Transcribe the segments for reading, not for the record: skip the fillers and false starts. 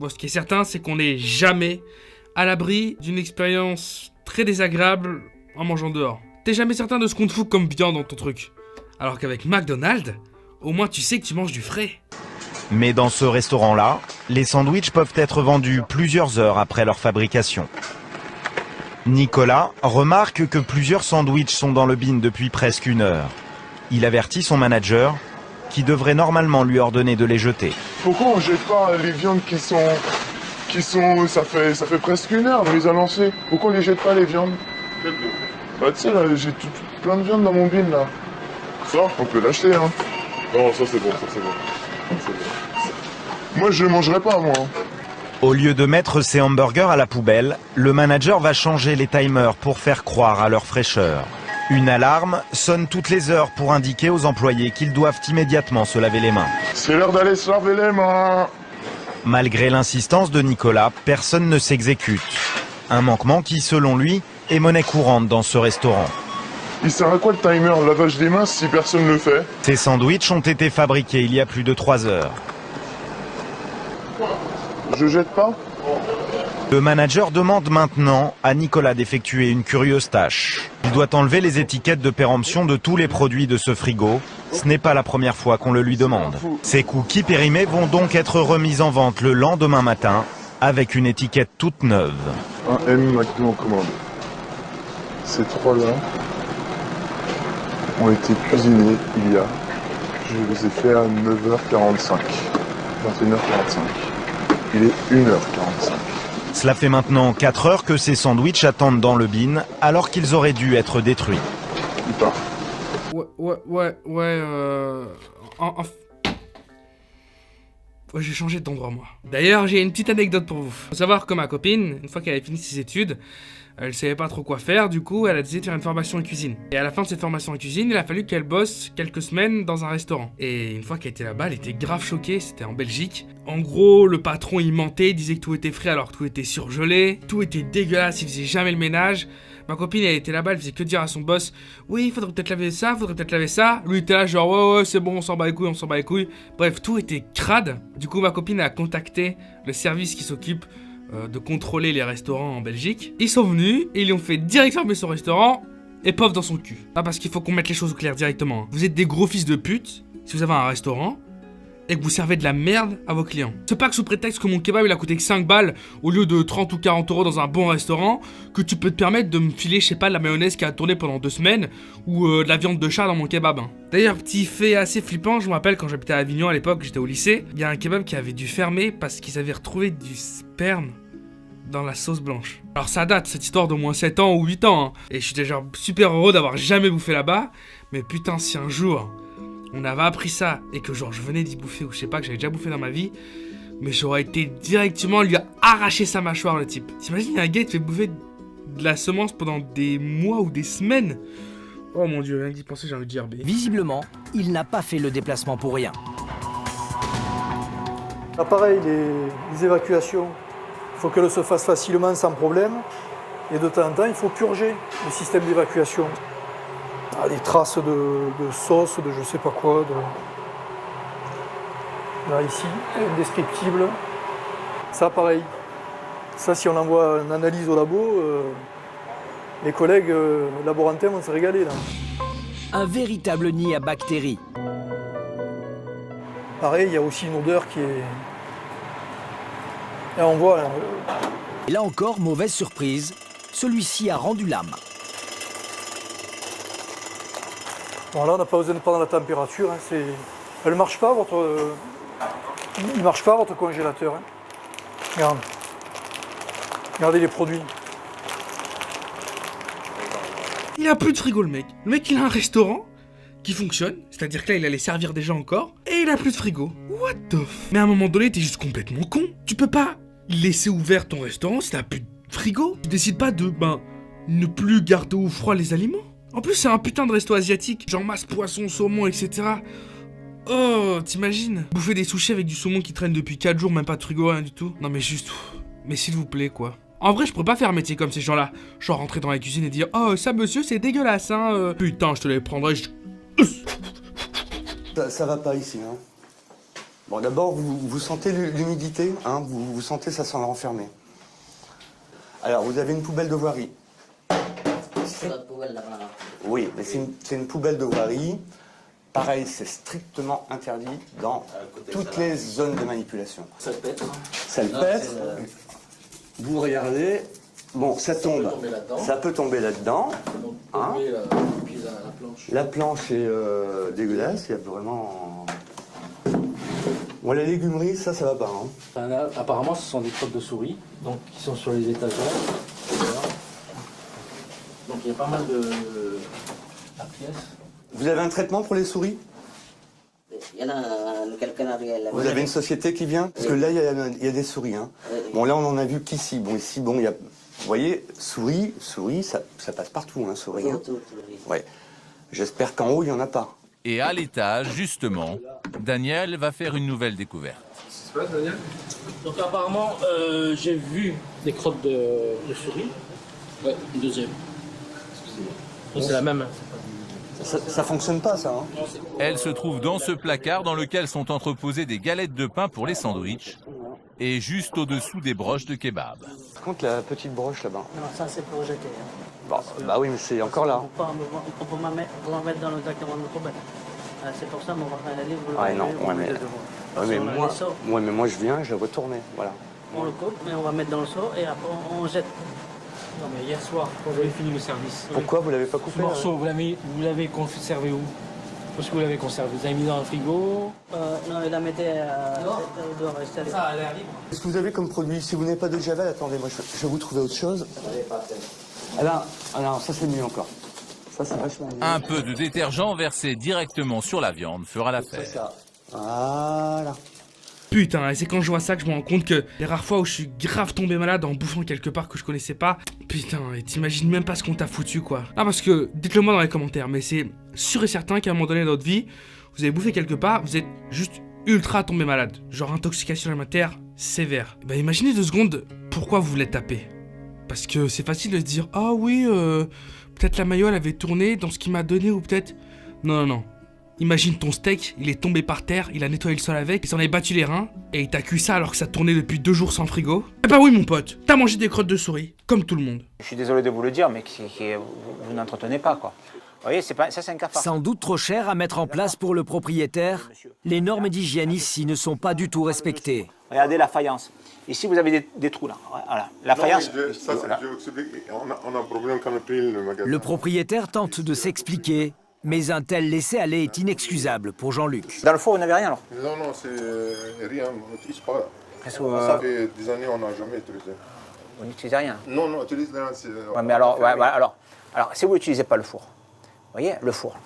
Bon, ce qui est certain, c'est qu'on n'est jamais à l'abri d'une expérience très désagréable en mangeant dehors. T'es jamais certain de ce qu'on te fout comme viande dans ton truc. Alors qu'avec McDonald's, au moins tu sais que tu manges du frais. Mais dans ce restaurant-là, les sandwichs peuvent être vendus plusieurs heures après leur fabrication. Nicolas remarque que plusieurs sandwichs sont dans le bin depuis presque 1 heure. Il avertit son manager, qui devrait normalement lui ordonner de les jeter. Pourquoi on jette pas les viandes qui sont... Ça fait presque 1 heure, on les a lancées. Pourquoi on les jette pas les viandes? Bah tu sais là, j'ai plein de viande dans mon bin là. Ça, on peut l'acheter hein. Non, ça c'est bon, ça c'est bon. Moi je mangerai pas moi. Au lieu de mettre ses hamburgers à la poubelle, le manager va changer les timers pour faire croire à leur fraîcheur. Une alarme sonne toutes les heures pour indiquer aux employés qu'ils doivent immédiatement se laver les mains. C'est l'heure d'aller se laver les mains. Malgré l'insistance de Nicolas, personne ne s'exécute. Un manquement qui, selon lui, est monnaie courante dans ce restaurant. Il sert à quoi le timer, le lavage des mains si personne ne le fait? Ces sandwichs ont été fabriqués il y a plus de 3 heures. Je jette pas? Le manager demande maintenant à Nicolas d'effectuer une curieuse tâche. Il doit enlever les étiquettes de péremption de tous les produits de ce frigo. Ce n'est pas la première fois qu'on le lui demande. Ces cookies périmés vont donc être remis en vente le lendemain matin avec une étiquette toute neuve. Un M McDo en commande. Ces 3-là ont été cuisinés il y a... Je les ai fait à 9h45. 21h45. Il est 1h45. Cela fait maintenant 4 heures que ces sandwichs attendent dans le bin alors qu'ils auraient dû être détruits. Il part. Ouais, j'ai changé d'endroit moi. D'ailleurs, j'ai une petite anecdote pour vous. Faut savoir que ma copine, une fois qu'elle avait fini ses études, elle savait pas trop quoi faire, du coup elle a décidé de faire une formation en cuisine. Et à la fin de cette formation en cuisine, il a fallu qu'elle bosse quelques semaines dans un restaurant. Et une fois qu'elle était là-bas, elle était grave choquée, c'était en Belgique. En gros, le patron il mentait, il disait que tout était frais alors que tout était surgelé, tout était dégueulasse, il faisait jamais le ménage. Ma copine elle était là-bas, elle faisait que dire à son boss: oui, faudrait peut-être laver ça, faudrait peut-être laver ça. Lui il était là genre ouais c'est bon, on s'en bat les couilles, on s'en bat les couilles. Bref, tout était crade. Du coup ma copine a contacté le service qui s'occupe de contrôler les restaurants en Belgique. Ils sont venus et ils lui ont fait direct fermer son restaurant et pof dans son cul. Ah, parce qu'il faut qu'on mette les choses au clair directement. Vous êtes des gros fils de pute si vous avez un restaurant et que vous servez de la merde à vos clients. C'est pas que sous prétexte que mon kebab il a coûté que 5 balles au lieu de 30 ou 40 euros dans un bon restaurant que tu peux te permettre de me filer, je sais pas, de la mayonnaise qui a tourné pendant 2 semaines ou de la viande de chat dans mon kebab. Hein. D'ailleurs, petit fait assez flippant, je me rappelle quand j'habitais à Avignon à l'époque, j'étais au lycée, il y a un kebab qui avait dû fermer parce qu'ils avaient retrouvé du sperme dans la sauce blanche. Alors ça date, cette histoire d'au moins 7 ans ou 8 ans, hein. Et je suis déjà super heureux d'avoir jamais bouffé là-bas, mais putain si un jour on avait appris ça et que genre je venais d'y bouffer ou je sais pas, que j'avais déjà bouffé dans ma vie, mais j'aurais été directement lui arracher sa mâchoire le type. T'imagines un gars qui te fait bouffer de la semence pendant des mois ou des semaines? Oh mon dieu, rien que d'y penser j'ai envie de dire B. Visiblement, il n'a pas fait le déplacement pour rien. Là, pareil, les évacuations, il faut qu'elles se fassent facilement, sans problème. Et de temps en temps, il faut purger le système d'évacuation. Ah, des traces de sauce, de je sais pas quoi. Là, ici, indescriptible. Ça, pareil. Ça, si on envoie une analyse au labo, les collègues laborantins vont se régaler, là. Un véritable nid à bactéries. Pareil, il y a aussi une odeur qui est... Là, on voit... Là, Et là encore, mauvaise surprise, celui-ci a rendu l'âme. bon, là, on n'a pas besoin de prendre la température. Hein, elle ne marche pas, il ne marche pas, votre congélateur. Hein. Regarde. Regardez les produits. Il a plus de frigo le mec. Le mec il a un restaurant qui fonctionne, c'est-à-dire que là il allait servir des gens encore, et il a plus de frigo. What the f... Mais à un moment donné t'es juste complètement con. Tu peux pas laisser ouvert ton restaurant si t'as plus de frigo. Tu décides pas de, ne plus garder au froid les aliments. En plus c'est un putain de resto asiatique, genre masse poisson, saumon, etc. Oh, t'imagines bouffer des sushis avec du saumon qui traîne depuis 4 jours, même pas de frigo, rien du tout. Non mais juste, mais s'il vous plaît quoi. En vrai, je pourrais pas faire un métier comme ces gens-là. Genre rentrer dans la cuisine et dire: oh, ça monsieur, c'est dégueulasse, hein. Putain, je te les prendrais. Ça va pas ici, hein. Bon, d'abord, vous sentez l'humidité, hein, vous sentez ça sent renfermé. Alors, vous avez une poubelle de voirie. Oui, mais c'est une poubelle de voirie. Pareil, c'est strictement interdit dans toutes les zones de manipulation. Ça le pète. Ça le pète. Vous regardez, bon, ça tombe. Ça peut tomber là-dedans. Hein. La planche est dégueulasse, il y a vraiment... Bon, la légumerie, ça va pas. Hein. Apparemment, ce sont des crottes de souris, donc qui sont sur les étagères. Voilà. Donc il y a pas mal de pièces. Vous avez un traitement pour les souris? Vous avez une société qui vient? Parce que là, il y a des souris. Hein. Bon, là, on en a vu qu'ici. Bon, ici, bon, il y a... Vous voyez, souris, ça passe partout, hein, souris. Hein. Ouais. J'espère qu'en haut, il n'y en a pas. Et à l'étage, justement, Daniel va faire une nouvelle découverte. Qu'est-ce qui se passe, Daniel? Donc apparemment, j'ai vu des crottes de souris. Ouais, une deuxième. C'est la même. Ça fonctionne pas, ça. Hein. Elle se trouve dans ce placard dans lequel sont entreposées des galettes de pain pour les sandwichs et juste au-dessous des broches de kebab. Par contre, la petite broche là-bas. Non, ça c'est pour jeter. Hein. Bon, bah oui, mais c'est encore là. On peut m'en mettre dans le directement de poubelle. C'est pour ça qu'on va faire la livre. Ouais, non, mais moi je viens, je vais retourner, voilà. On le coupe, mais on va mettre dans le seau et après on jette. Non, mais hier soir, quand vous avez fini le service. Pourquoi vous l'avez pas coupé? Ce morceau, vous l'avez conservé où? Parce que vous l'avez conservé. Vous l'avez mis dans le frigo? Non, il la mettait dehors. Ça a l'air libre. Qu'est-ce que vous avez comme produit? Si vous n'avez pas de javel, attendez, moi je vais vous trouver autre chose. Alors, ça c'est mieux encore. Ça c'est vachement mieux. Un peu de détergent versé directement sur la viande fera l'affaire. Ça. Voilà. Putain, et c'est quand je vois ça que je me rends compte que les rares fois où je suis grave tombé malade en bouffant quelque part que je connaissais pas, putain, et t'imagines même pas ce qu'on t'a foutu, quoi. Ah, parce que, dites-le moi dans les commentaires, mais c'est sûr et certain qu'à un moment donné dans votre vie, vous avez bouffé quelque part, vous êtes juste ultra tombé malade. Genre intoxication alimentaire sévère. Bah imaginez 2 secondes pourquoi vous voulez taper. Parce que c'est facile de se dire, ah oui, peut-être la mayo elle avait tourné dans ce qu'il m'a donné, ou peut-être... Non. Imagine ton steak, il est tombé par terre, il a nettoyé le sol avec, il s'en est battu les reins, et il t'a cuit ça alors que ça tournait depuis 2 jours sans frigo. Eh bah oui mon pote, t'as mangé des crottes de souris, comme tout le monde. Je suis désolé de vous le dire, mais vous n'entretenez pas, quoi. Vous voyez, c'est un cafard. Sans doute trop cher à mettre en place pour le propriétaire, les normes d'hygiène ici ne sont pas du tout respectées. Regardez la faïence. Ici, vous avez des trous, là. Voilà. La faïence... On a un problème quand on a pris le magasin. Le propriétaire tente de s'expliquer, mais un tel laisser-aller est inexcusable pour Jean-Luc. Dans le four, vous n'avez rien, alors? Non, c'est rien, on n'utilise pas. Ça fait des années, on n'a jamais utilisé. Vous n'utilisez rien? Non, on utilise rien. Ouais, mais alors, alors, si vous n'utilisez pas le four, vous voyez, le four,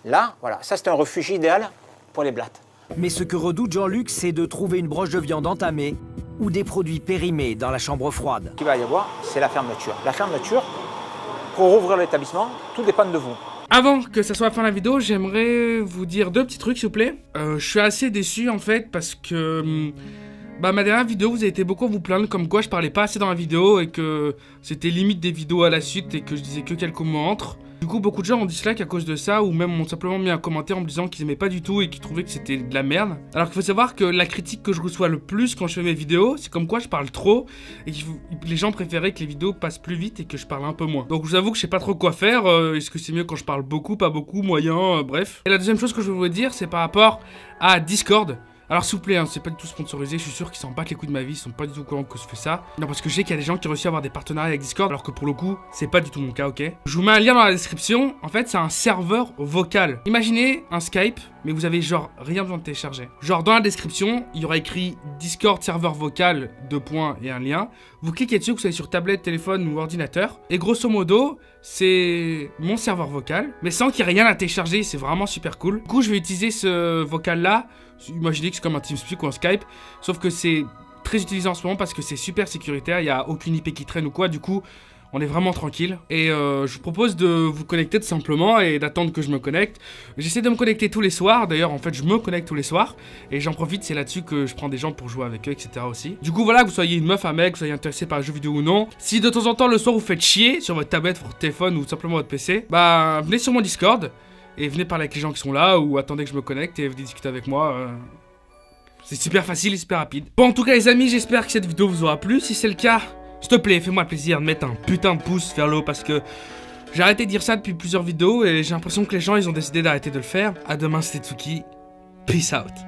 là, voilà, ça c'est un refuge idéal pour les blattes. Mais ce que redoute Jean-Luc, c'est de trouver une broche de viande entamée ou des produits périmés dans la chambre froide. Ce qu'il va y avoir, c'est la fermeture. La fermeture, pour rouvrir l'établissement, tout dépend de vous. Avant que ça soit la fin de la vidéo, j'aimerais vous dire 2 petits trucs s'il vous plaît. Je suis assez déçu en fait parce que... ma dernière vidéo, vous avez été beaucoup à vous plaindre comme quoi je parlais pas assez dans la vidéo et que c'était limite des vidéos à la suite et que je disais que quelques mots entre. Du coup, beaucoup de gens ont dislike à cause de ça ou même m'ont simplement mis un commentaire en me disant qu'ils aimaient pas du tout et qu'ils trouvaient que c'était de la merde. Alors qu'il faut savoir que la critique que je reçois le plus quand je fais mes vidéos, c'est comme quoi je parle trop et que les gens préféraient que les vidéos passent plus vite et que je parle un peu moins. Donc je vous avoue que je sais pas trop quoi faire. Est-ce que c'est mieux quand je parle beaucoup, pas beaucoup, moyen, bref. Et la deuxième chose que je veux vous dire, c'est par rapport à Discord. Alors s'il vous plaît, hein, c'est pas du tout sponsorisé, je suis sûr qu'ils s'en battent les couilles de ma vie, ils sont pas du tout au courant que je fais ça. Non, parce que je sais qu'il y a des gens qui ont réussi à avoir des partenariats avec Discord, alors que pour le coup, c'est pas du tout mon cas, ok? Je vous mets un lien dans la description, en fait c'est un serveur vocal. Imaginez un Skype, mais vous avez genre rien besoin de télécharger. Genre dans la description, il y aura écrit Discord serveur vocal, 2 points et un lien. Vous cliquez dessus, que vous soyez sur tablette, téléphone ou ordinateur. Et grosso modo, c'est mon serveur vocal, mais sans qu'il y ait rien à télécharger, c'est vraiment super cool. Du coup, je vais utiliser ce vocal-là. Imaginez que c'est comme un TeamSpeak ou un Skype, sauf que c'est très utilisé en ce moment parce que c'est super sécuritaire, il n'y a aucune IP qui traîne ou quoi, du coup on est vraiment tranquille. Et je vous propose de vous connecter tout simplement et d'attendre que je me connecte. J'essaie de me connecter tous les soirs, d'ailleurs en fait je me connecte tous les soirs et j'en profite, c'est là-dessus que je prends des gens pour jouer avec eux, etc. aussi. Du coup voilà, que vous soyez une meuf, un mec, que vous soyez intéressé par les jeux vidéo ou non, si de temps en temps le soir vous faites chier sur votre tablette, votre téléphone ou simplement votre PC, bah venez sur mon Discord et venez parler avec les gens qui sont là ou attendez que je me connecte et venez discuter avec moi. C'est super facile et super rapide. Bon, en tout cas les amis, j'espère que cette vidéo vous aura plu. Si c'est le cas, s'il te plaît, fais-moi le plaisir de mettre un putain de pouce vers le haut parce que j'ai arrêté de dire ça depuis plusieurs vidéos et j'ai l'impression que les gens ils ont décidé d'arrêter de le faire. À demain, c'était Tsuki. Peace out.